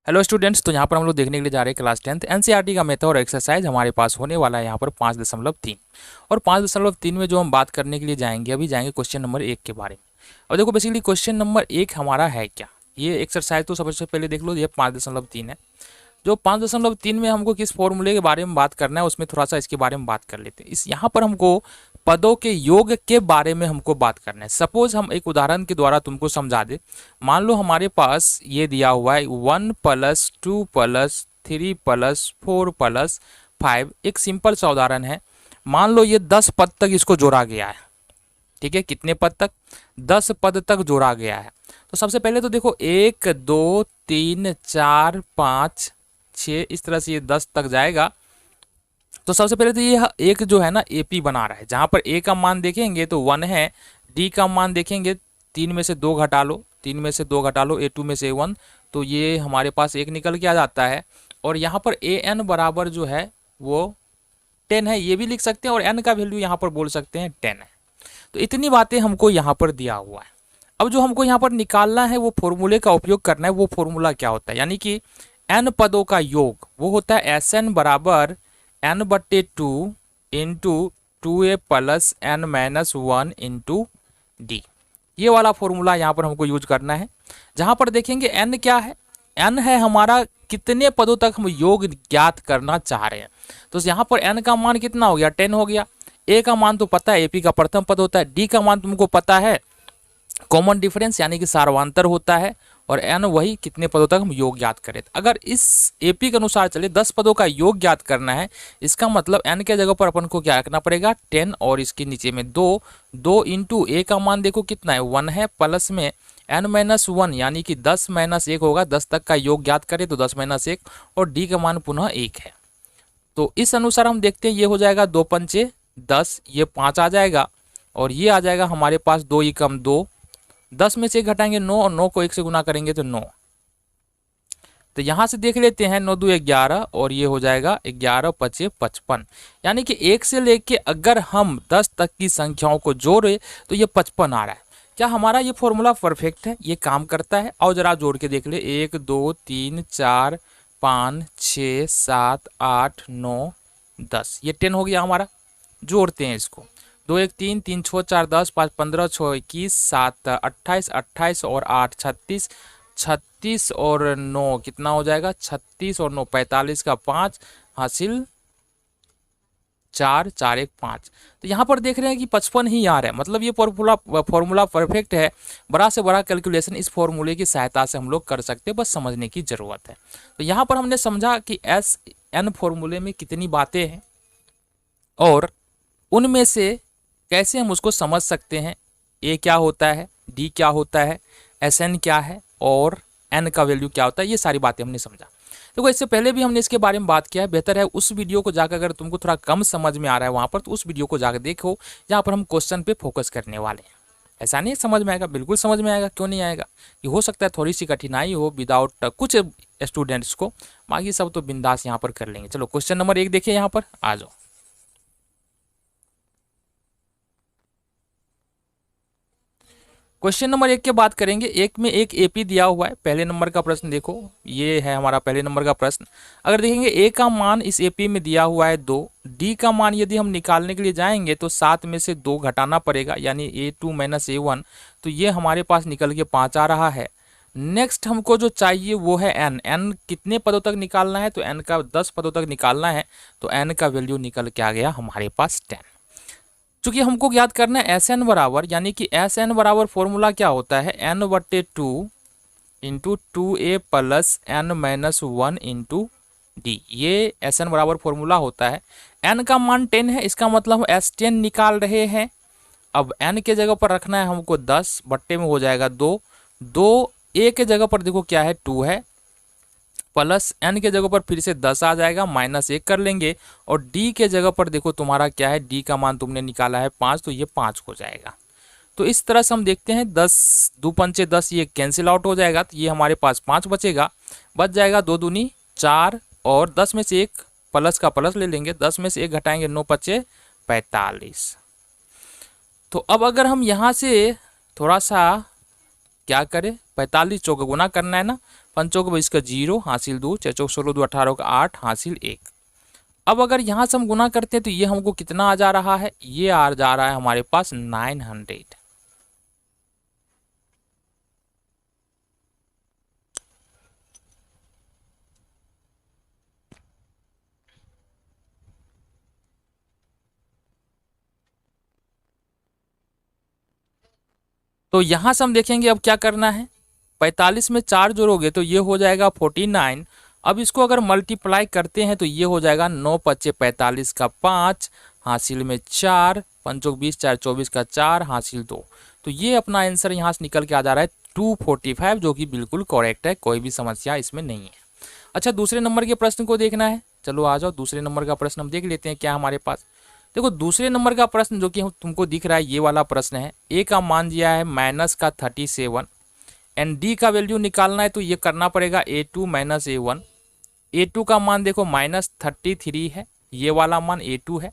Hello students, तो यहाँ पर हम लोग देखने के लिए जा रहे हैं क्लास 10th एनसीईआरटी का मेथड और एक्सरसाइज हमारे पास होने वाला है यहाँ पर 5.3 और 5.3 में जो हम बात करने के लिए जाएंगे, अभी जाएंगे क्वेश्चन नंबर 1 के बारे में। अब देखो बेसिकली क्वेश्चन नंबर 1 हमारा है क्या, ये एक्सरसाइज तो सबसे पहले देख लो, ये 5.3 है। जो 5.3 में हमको किस फॉर्मूले के बारे में बात करना है, उसमें थोड़ा सा इसके बारे में बात कर लेते हैं। इस यहाँ पर हमको पदों के योग के बारे में हमको बात करना है। सपोज हम एक उदाहरण के द्वारा तुमको समझा दे। मान लो हमारे पास ये दिया हुआ है 1 + 2 + 3 + 4 + 5। एक सिंपल सा उदाहरण है। मान लो ये 10 पद तक इसको जोड़ा गया है। ठीक है, कितने पद तक? 10 पद तक जोड़ा गया है। तो सबसे पहले तो देखो 1 2 3 4 5 6, इस तरह से ये 10 तक जाएगा। तो सबसे पहले तो ये एक जो है ना एपी बना रहा है, जहां पर ए का मान देखेंगे तो 1 है, डी का मान देखेंगे 3 में से 2 घटा लो, 3 में से 2 घटा लो, ए 2 में से 1, तो ये हमारे पास एक निकल के आ जाता है। और यहाँ पर ए एन बराबर जो है वो 10 है, ये भी लिख सकते हैं, और एन का वैल्यू यहाँ पर बोल सकते हैं 10 है। तो इतनी बातें हमको यहाँ पर दिया हुआ है। अब जो हमको यहाँ पर निकालना है वो फॉर्मूले का उपयोग करना है। वो फॉर्मूला क्या होता है, यानी कि एन पदों का योग वो होता है एस एन बराबर n/2 into 2a + n-1 into D. ये वाला फॉर्मूला यहाँ पर हमको यूज करना है, जहाँ पर देखेंगे n क्या है, n है हमारा कितने पदों तक हम योग ज्ञात करना चाह रहे हैं। तो यहाँ पर n का मान कितना हो गया, 10 हो गया। a का मान तो पता है, एपी का प्रथम पद होता है। d का मान तुमको पता है, कॉमन डिफरेंस यानी कि सार्वंतर होता है। और एन वही कितने पदों तक हम योग ज्ञात करें। अगर इस एपी के अनुसार चले 10 पदों का योग ज्ञात करना है, इसका मतलब एन के जगह पर अपन को क्या रखना पड़ेगा, 10, और इसके नीचे में 2। 2 इंटू ए का मान देखो कितना है, 1 है, प्लस में n-1 यानी कि 10 - 1 होगा। 10 तक का योग ज्ञात करें तो 10 - 1, और डी का मान पुनः 1 है। तो इस अनुसार हम देखते हैं, ये हो जाएगा 2 पंचे 10, ये 5 आ जाएगा, और ये आ जाएगा हमारे पास 2 ही कम 2, 10 में से 1 घटाएंगे 9, और 9 को 1 से गुना करेंगे तो 9। तो यहां से देख लेते हैं, 9 2 11, और ये हो जाएगा 11 × 5 = 55। यानी कि 1 से लेके अगर हम 10 तक की संख्याओं को जोड़े तो ये 55 आ रहा है। क्या हमारा ये फॉर्मूला परफेक्ट है, ये काम करता है? और जरा जोड़ के देख ले, 1 2 3 4 5 6 7 8 9 10, ये 10 हो गया हमारा। जोड़ते हैं इसको, 2 1 3 3 6 4 10 5 15 6 21 7 28 28 और 8 36, 36 और 9 कितना हो जाएगा, 36 और 9 45 का 5 हासिल 4 4 1 5। तो यहाँ पर देख रहे हैं कि 55 ही आ रहा है, मतलब ये फॉर्मूला परफेक्ट है। बड़ा से बड़ा कैलकुलेशन इस फॉर्मूले की सहायता से हम लोग कर सकते हैं, बस समझने की जरूरत है। तो यहाँ पर हमने समझा कि एस एन फॉर्मूले में कितनी बातें हैं और उनमें से कैसे हम उसको समझ सकते हैं। ए क्या होता है, डी क्या होता है, एस एन क्या है, और एन का वैल्यू क्या होता है, ये सारी बातें हमने समझा। देखो इससे पहले भी हमने इसके बारे में बात किया है। बेहतर है उस वीडियो को जाकर, अगर तुमको थोड़ा कम समझ में आ रहा है वहाँ पर, तो उस वीडियो को जाकर देखो, जहाँ पर हम क्वेश्चन पे फोकस करने वाले हैं। ऐसा नहीं समझ में आएगा, बिल्कुल समझ में आएगा, क्यों नहीं आएगा। ये हो सकता है थोड़ी सी कठिनाई हो विदाउट कुछ स्टूडेंट्स को, बाकी सब तो बिंदास यहाँ पर कर लेंगे। चलो क्वेश्चन नंबर 1 देखिए, यहाँ पर आ जाओ। क्वेश्चन नंबर 1 की बात करेंगे। एक में एक एपी दिया हुआ है। पहले नंबर का प्रश्न देखो, ये है हमारा पहले नंबर का प्रश्न। अगर देखेंगे ए का मान इस एपी में दिया हुआ है 2, डी का मान यदि हम निकालने के लिए जाएंगे तो 7 में से 2 घटाना पड़ेगा, यानी A2 - A1, तो ये हमारे पास निकल के 5 आ रहा है। नेक्स्ट हमको जो चाहिए वो है एन। एन कितने पदों तक निकालना है, तो एन का 10 पदों तक निकालना है, तो एन का वैल्यू निकल के आ गया हमारे पास 10। चूंकि हमको याद करना है एस एन बराबर, यानी कि एस एन बराबर फॉर्मूला क्या होता है, n/2 into 2a + n-1 into D. ये एस एन बराबर फॉर्मूला होता है। n का मान 10 है, इसका मतलब हम S10 निकाल रहे हैं। अब n के जगह पर रखना है हमको 10, बट्टे में हो जाएगा 2। 2 a के जगह पर देखो क्या है, 2 है, प्लस n के जगह पर फिर से 10 आ जाएगा, -1 कर लेंगे, और d के जगह पर देखो तुम्हारा क्या है, d का मान तुमने निकाला है 5, तो ये 5 हो जाएगा। तो इस तरह से हम देखते हैं 10 2 पंचे 10, ये कैंसिल आउट हो जाएगा, तो ये हमारे पास 5 बचेगा। बच जाएगा 2 दूनी 4, और 10 में से 1 प्लस का प्लस ले लेंगे, 10 में से 1 घटाएंगे, 9 5 45। तो अब अगर हम यहाँ से थोड़ा सा क्या करें, 45 चौका गुना करना है ना, 5 20 का 0 हासिल 2, 6 चौक 16 2 18 का 8 हासिल 1। अब अगर यहाँ से हम गुना करते हैं तो ये हमको कितना आ जा रहा है, ये आ जा रहा है हमारे पास 900। तो यहां से हम देखेंगे अब क्या करना है, 45 में 4 जोड़ोगे तो ये हो जाएगा 49। अब इसको अगर मल्टीप्लाई करते हैं तो ये हो जाएगा 9 पच्चे 45 का 5 हासिल में 4, 5 20 4 24 का 4 हासिल 2। तो ये अपना आंसर यहाँ से निकल के आ जा रहा है 245, जो कि बिल्कुल करेक्ट है, कोई भी समस्या इसमें नहीं है। अच्छा, दूसरे नंबर के प्रश्न को देखना है, चलो आ जाओ दूसरे नंबर का प्रश्न हम देख लेते हैं क्या हमारे पास। देखो दूसरे नंबर का प्रश्न जो कि तुमको दिख रहा है ये वाला प्रश्न है। ए का मान दिया है -37 एंड डी का वैल्यू निकालना है, तो ये करना पड़ेगा A2 - A1। A2 का मान देखो -33 है, ये वाला मान A2 है,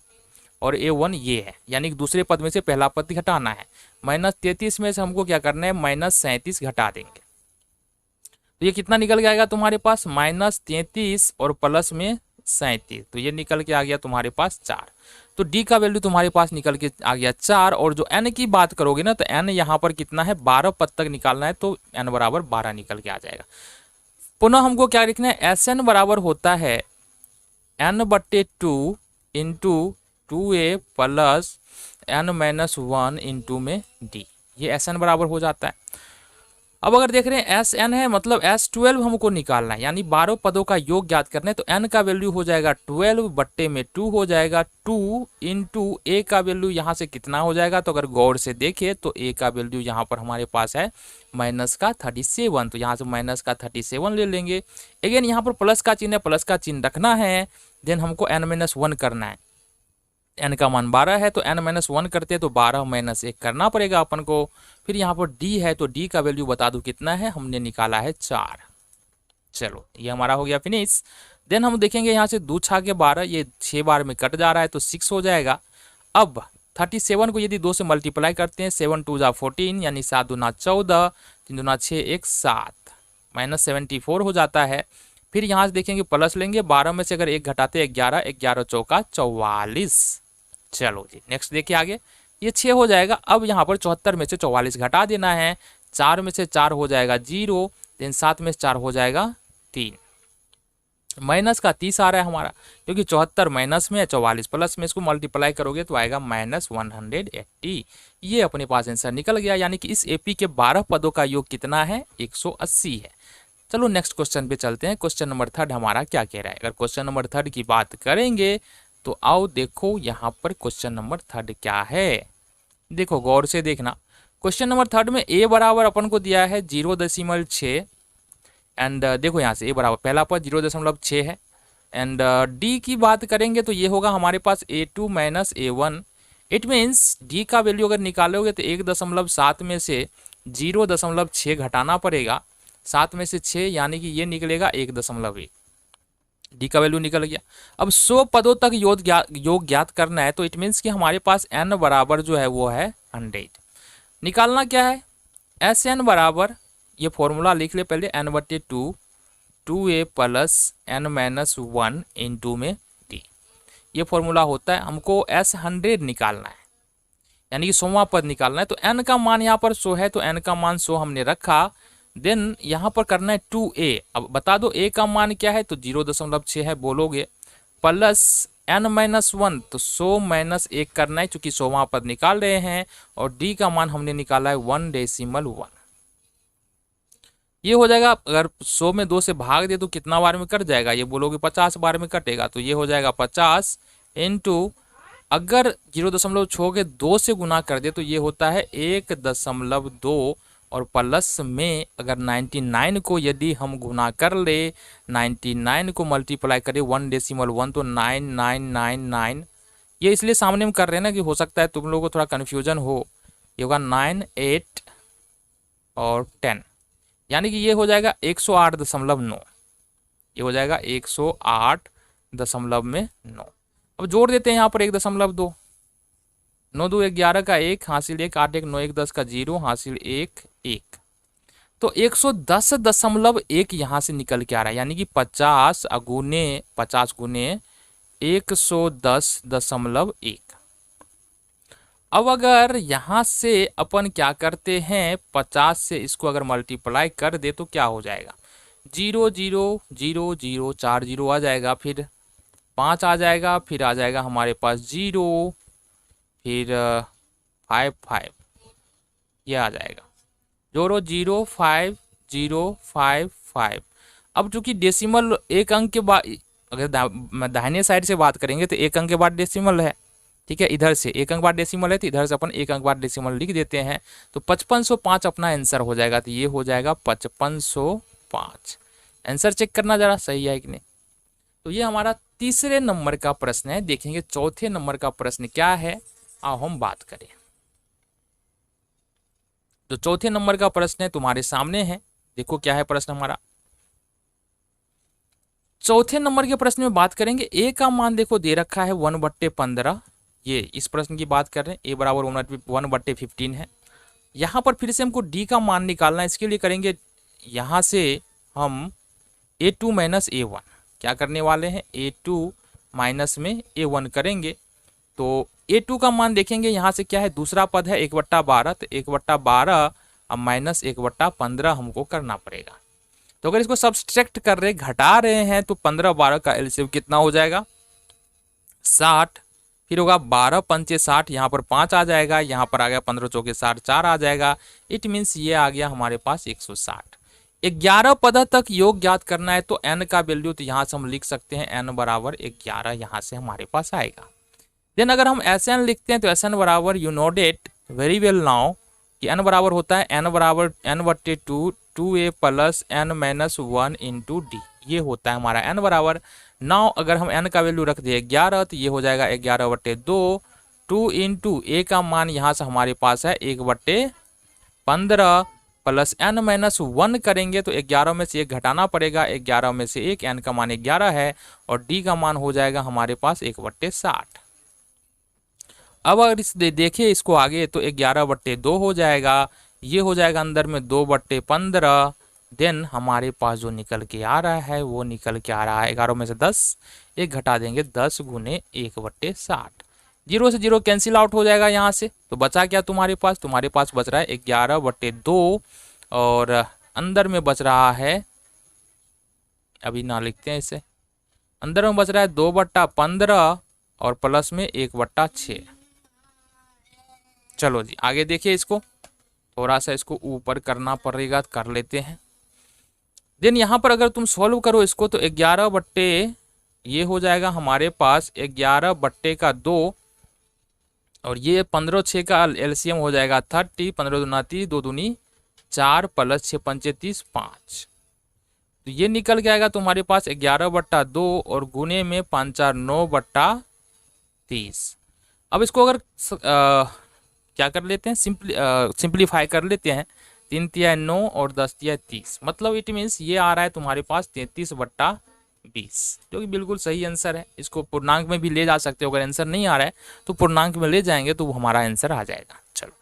और A1 ये है, यानी कि दूसरे पद में से पहला पद घटाना है। -33 में से हमको क्या करना है, -37 घटा देंगे, तो ये कितना निकल के आएगा तुम्हारे पास, -33 और प्लस में 37, तो ये निकल के आ गया तुम्हारे पास 4। तो डी का वैल्यू तुम्हारे पास निकल के आ गया 4। और जो एन की बात करोगे ना, तो एन यहाँ पर कितना है, 12 पद तक निकालना है, तो एन बराबर 12 निकल के आ जाएगा। पुनः हमको क्या लिखना है, एस एन बराबर होता है n/2 into 2a plus n-1 into में डी, ये एस एन बराबर हो जाता है। अब अगर देख रहे हैं एस एन है, मतलब S12 हमको निकालना है, यानी 12 पदों का योग ज्ञात करना है, तो n का वैल्यू हो जाएगा 12/2 हो जाएगा 2 इंटू ए का वैल्यू यहाँ से कितना हो जाएगा, तो अगर गौर से देखें तो ए का वैल्यू यहाँ पर हमारे पास है -37, तो यहाँ से -37 ले लेंगे। अगेन यहाँ पर प्लस का चिन्ह है, प्लस का चिन्ह रखना है, देन हमको n-1 करना है। n का मान 12 है, तो n-1 करते हैं तो 12 - 1 करना पड़ेगा अपन को। फिर यहाँ पर d है, तो d का वैल्यू बता दूं कितना है, हमने निकाला है 4। चलो ये हमारा हो गया फिनिश। देन हम देखेंगे यहाँ से 2 × 6 = 12, ये 6 बार में कट जा रहा है, तो 6 हो जाएगा। अब 37 को यदि 2 से मल्टीप्लाई करते हैं, 7 2 = 14, यानी 7 दूना 14, 3 दूना 6 1 7, -74 हो जाता है। फिर यहाँ से देखेंगे प्लस लेंगे, 12 में से अगर 1 घटाते 11, 11 चौका 44। चलो जी नेक्स्ट देखिए आगे, ये 6 हो जाएगा। अब यहाँ पर 74 में से 44 घटा देना है, 4 में से 4 हो जाएगा 0, देन 7 में से 4 हो जाएगा 3, माइनस का 30 आ रहा है हमारा, क्योंकि 74 माइनस में है, 44 प्लस में, इसको मल्टीप्लाई करोगे तो आएगा -180। ये अपने पास आंसर निकल गया, यानी कि इस एपी के 12 पदों का योग कितना है, 180 है। चलो नेक्स्ट क्वेश्चन पे चलते हैं। क्वेश्चन नंबर 3 हमारा क्या कह रहा है। अगर क्वेश्चन नंबर 3 की बात करेंगे तो आओ देखो यहाँ पर क्वेश्चन नंबर 3 क्या है। देखो गौर से देखना, क्वेश्चन नंबर 3 में ए बराबर अपन को दिया है 0.6 एंड देखो यहाँ से ए बराबर पहला पद 0.6 है, एंड डी की बात करेंगे तो ये होगा हमारे पास A2 - A1। It means D का वैल्यू अगर निकालोगे तो 1.7 में से 0.6 घटाना पड़ेगा, 7 में से 6, यानी कि ये निकलेगा 1.1। डी का वैल्यू निकल गया। अब 100 पदों तक योग ज्ञात करना है, तो इट मीन्स कि हमारे पास n बराबर जो है वो है 100। निकालना क्या है, एस एन बराबर, ये फॉर्मूला लिख ले पहले, n/2 2a plus n-1 into में डी, ये फॉर्मूला होता है। हमको S100 निकालना है, यानी कि 100वां पद निकालना है। तो n का मान यहाँ पर 100 है, तो n का मान 100 हमने रखा। देन यहाँ पर करना है 2a, अब बता दो a का मान क्या है, तो 0.6 है बोलोगे, प्लस n-1, तो 100 - 1 करना है, क्योंकि 100वां पद निकाल रहे हैं। और d का मान हमने निकाला है 1.1। ये हो जाएगा, अगर 100 में 2 से भाग दे तो कितना बार में कट जाएगा, ये बोलोगे 50 बार में कटेगा, तो ये हो जाएगा 50 इंटू, अगर 0.6 के 2 से गुना कर दे तो ये होता है 1.2, और प्लस में अगर 99 को यदि हम गुना कर ले, 99 को मल्टीप्लाई करें 1.1, तो 9999। ये इसलिए सामने में कर रहे हैं ना, कि हो सकता है तुम लोगों को थोड़ा कन्फ्यूजन हो। ये होगा 9 8 और 10, यानी कि ये हो जाएगा 108.9, ये हो जाएगा 108.9। अब जोड़ देते हैं यहाँ पर 1.2, 9 2 11 का 1 हासिल 1, 8 1 9 1 10 का 0 हासिल 1 1। तो 110.1 यहाँ से निकल के आ रहा है, यानी कि 50 गुने 110.1। अब अगर यहाँ से अपन क्या करते हैं, 50 से इसको अगर मल्टीप्लाई कर दे तो क्या हो जाएगा, 0 0 0 0 4 0 आ जाएगा, फिर 5 आ जाएगा, फिर आ जाएगा हमारे पास 0, फिर 5 5 ये आ जाएगा, 0 0 5 0 5 5। अब चूंकि डेसिमल एक अंक के बाद, अगर दाहिने साइड से बात करेंगे तो एक अंक के बाद डेसिमल है, ठीक है, इधर से एक अंक बाद डेसिमल है तो इधर से अपन एक अंक बाद डेसिमल लिख देते हैं, तो 5505 अपना आंसर हो जाएगा। तो ये हो जाएगा 5505। आंसर चेक करना जरा सही है कि नहीं। तो ये हमारा तीसरे नंबर का प्रश्न है। देखेंगे चौथे नंबर का प्रश्न क्या है, आओ हम बात करें। तो चौथे नंबर का प्रश्न है तुम्हारे सामने है, देखो क्या है प्रश्न हमारा। चौथे नंबर के प्रश्न में बात करेंगे, ए का मान देखो दे रखा है 1/15। ये इस प्रश्न की बात कर रहे हैं, ए बराबर 1/15 है। यहाँ पर फिर से हमको डी का मान निकालना है। इसके लिए करेंगे यहाँ से हम A2 माइनस A1 क्या करने वाले हैं, A2 माइनस में A1 करेंगे। तो A2 का मान देखेंगे यहाँ से क्या है, दूसरा पद है 1/12, तो 1/12 अब माइनस 1/15 हमको करना पड़ेगा। तो अगर इसको सब्सट्रैक्ट कर रहे घटा रहे हैं तो 15 12 का एलसीएम कितना हो जाएगा, 60। फिर होगा 12 पंचे 60, यहाँ पर 5 आ जाएगा, यहाँ पर आ गया 15 चौके 60, 4 आ जाएगा। इट मीन्स ये आ गया हमारे पास 160। 11 पद तक योग ज्ञात करना है तो n का वैल्यू तो यहाँ से हम लिख सकते हैं n बराबर 11, यहाँ से हमारे पास आएगा। देन अगर हम Sn लिखते हैं तो Sn बराबर, you note it very well now, कि n बराबर होता है n बराबर n/2 2a plus n minus 1 into D. ये होता है हमारा n बराबर। नाउ अगर हम n का वैल्यू रख दिए 11 तो ये हो जाएगा 11/2, 2 इंटू a का मान यहाँ से हमारे पास है 1/15 प्लस n माइनस 1 करेंगे तो 11 में से 1 घटाना पड़ेगा, 11 में से 1, n का मान 11 है और d का मान हो जाएगा हमारे पास 1/60। अब अगर इस देखिए इसको आगे तो 11/2 हो जाएगा, ये हो जाएगा अंदर में 2/15। देन हमारे पास जो निकल के आ रहा है वो निकल के आ रहा है 11 में से 10, 1 घटा देंगे 10 गुने 1/60। 0 से 0 कैंसिल आउट हो जाएगा यहाँ से, तो बचा क्या तुम्हारे पास बच रहा है 11/2 और अंदर में बच रहा है, अभी ना लिखते हैं इसे, अंदर में बच रहा है 2/15 और प्लस में 1/6। चलो जी आगे देखिए, इसको थोड़ा सा इसको ऊपर करना पड़ेगा, कर लेते हैं। देन यहाँ पर अगर तुम सॉल्व करो इसको तो 11 ये हो जाएगा हमारे पास 11/2 और ये 15 6 का एलसीएम हो जाएगा 30, 15 दूना 30, 2 दूनी 4 प्लस 6 पंचे 30 5। तो ये निकल के आएगा तुम्हारे पास 11/2 और गुने में 5 4 9/30। अब इसको अगर क्या कर लेते हैं, सिंप्लीफाई कर लेते हैं, 3 तिया 9 और 10 तिया 30, मतलब इट मीन्स ये आ रहा है तुम्हारे पास 33/20, जो कि बिल्कुल सही आंसर है। इसको पूर्णांक में भी ले जा सकते हो, अगर आंसर नहीं आ रहा है तो पूर्णांक में ले जाएंगे तो वो हमारा आंसर आ जाएगा। चलो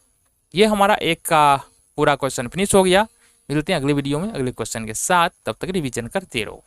ये हमारा एक का पूरा क्वेश्चन फिनिश हो गया। मिलते हैं अगले वीडियो में अगले क्वेश्चन के साथ, तब तक रिवीजन करते रहो।